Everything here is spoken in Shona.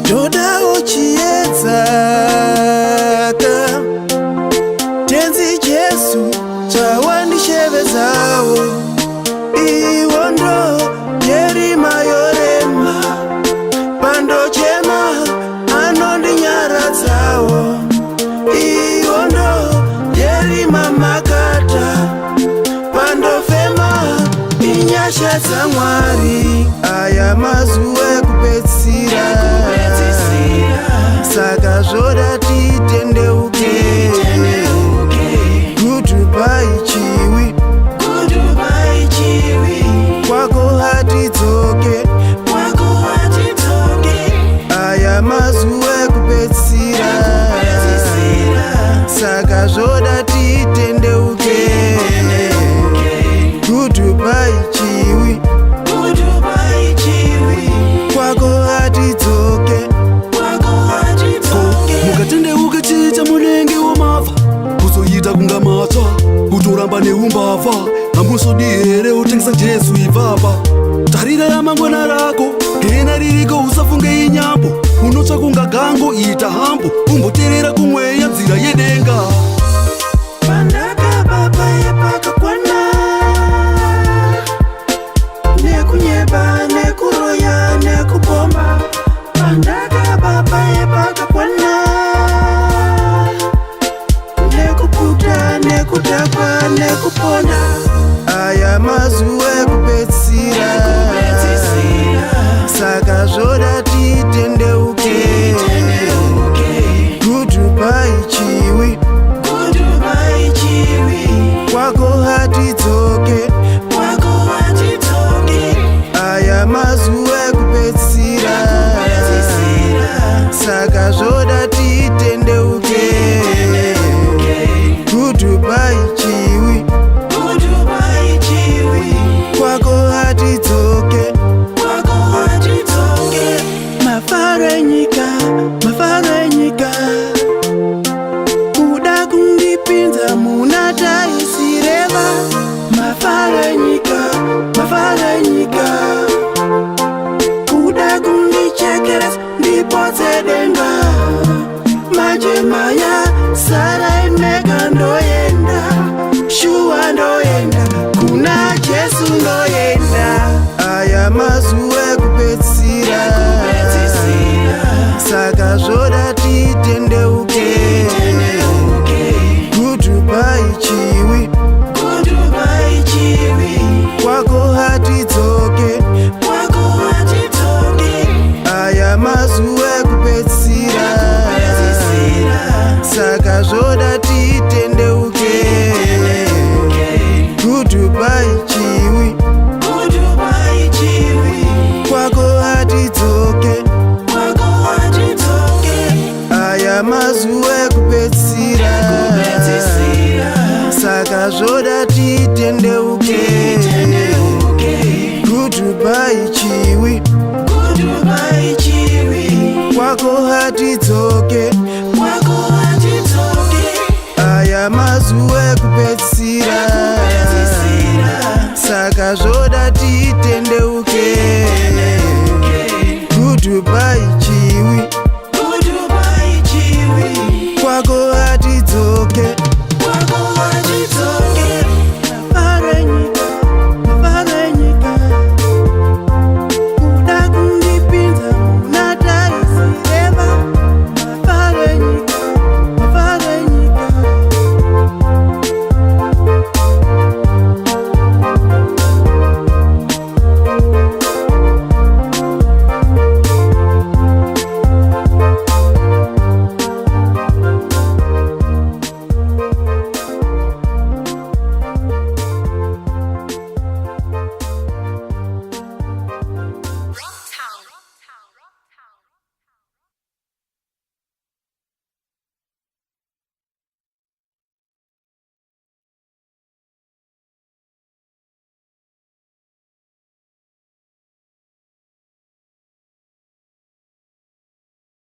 Toda uchiedzaka tenzi Jesu chawandishevezawo iwondo yerima yorema pandochema anondinyaradzawo iwondo yerima makata pandofema inyasha dza Mwari aya mazuva ekupedzisira saka zvoda titendeuke goodbye chiwi kwako hatidzoke aya mazuva ekupedzisira saka zvoda titendeuke goodbye chiwi kwako hatidzoke mukatendeuke chicha munenge wamabva kuzoita kunga matsva kutoramba neumbavha hamusodi here utengesa Jesu ivava tarira yamangwana rako gena ririko usafunge inyambo unotsva kunga gango ita hambo umboterera kumweya nzira yedenga pandakababa yepakakwana nekunyeba nekuroya nekupomba pandakababa yepakakwana nekuputa nekudakwa nekupona aya mazuva ekupedzisira saka zvoda titendeuke goodbye chiwi kwako hatidzoke aya mazuva ekupedzisira saka zvoda titendeuke goodbye chiwi kwako hatidzoke mafaro enyika kuda kundipinza muna taisireva mafaro enyika kuda kundichekeresa ndipotse denga majemaya sara ineka ndoyenda shuwa ndoyenda kuna Jesu ndoyenda aya mazuva ekupedzisira saka zvoda titendeuke goodbye chiwi kwako hatidzoke aya mazuva ekupedzisira saka zvoda titendeuke goodbye chiwi kwako hatidzoke aya mazuva ekupedzisira saka zvoda titendeuke goodbye chiwi kwako hatidzoke aya mazuva ekupedzisira